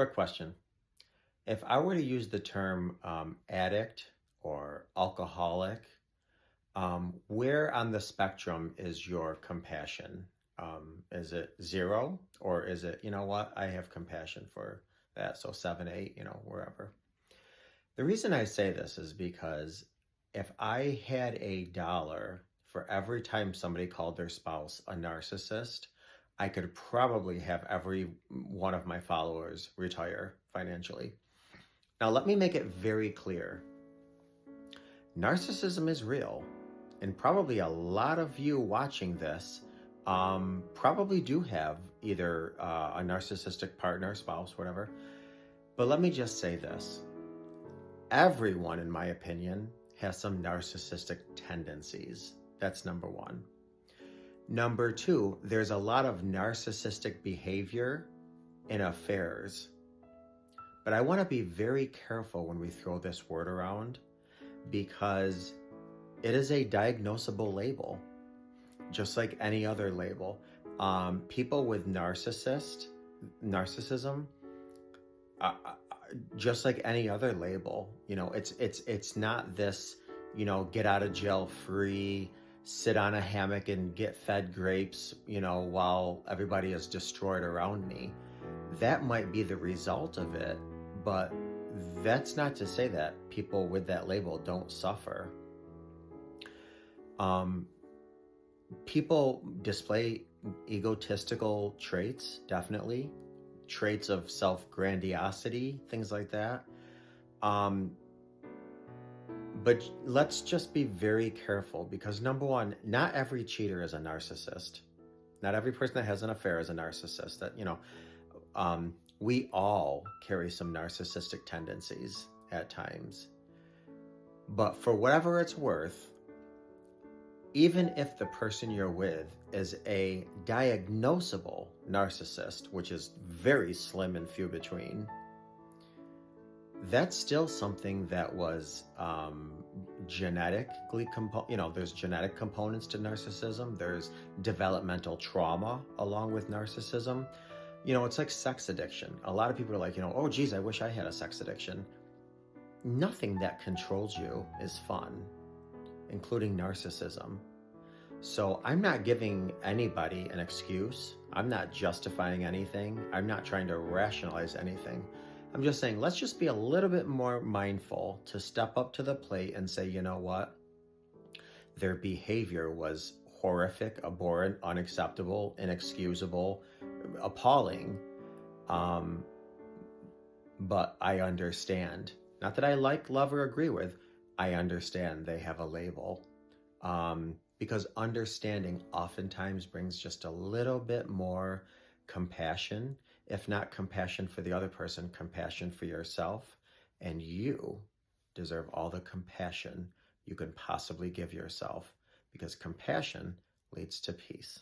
quick question. If I were to use the term addict or alcoholic, where on the spectrum is your compassion? Is it zero or is it, you know what, I have compassion for that. So seven, eight, wherever. The reason I say this is because if I had $1 for every time somebody called their spouse a narcissist, I could probably have every one of my followers retire financially. Now, let me make it very clear. Narcissism is real, and probably a lot of you watching this probably do have either a narcissistic partner, spouse, whatever. But let me just say this. Everyone, in my opinion, has some narcissistic tendencies. That's number one. Number two, there's a lot of narcissistic behavior in affairs. But I want to be very careful when we throw this word around because it is a diagnosable label, just like any other label. People with narcissism, just like any other label, it's not this, get out of jail free, sit on a hammock and get fed grapes, while everybody is destroyed around me. That might be the result of it, but that's not to say that people with that label don't suffer. People display egotistical traits, definitely. Traits of self-grandiosity, things like that. But let's just be very careful because number one, not every cheater is a narcissist. Not every person that has an affair is a narcissist. We all carry some narcissistic tendencies at times. But for whatever it's worth, even if the person you're with is a diagnosable narcissist, which is very slim and few between, that's still something that was genetically, there's genetic components to narcissism. There's developmental trauma along with narcissism. It's like sex addiction. A lot of people are like, oh, geez, I wish I had a sex addiction. Nothing that controls you is fun, including narcissism. So I'm not giving anybody an excuse. I'm not justifying anything. I'm not trying to rationalize anything. I'm just saying, let's just be a little bit more mindful to step up to the plate and say, you know what? Their behavior was horrific, abhorrent, unacceptable, inexcusable, appalling. But I understand. Not that I like, love, or agree with. I understand they have a label. Because understanding oftentimes brings just a little bit more compassion, if not compassion for the other person, compassion for yourself. And you deserve all the compassion you can possibly give yourself because compassion leads to peace.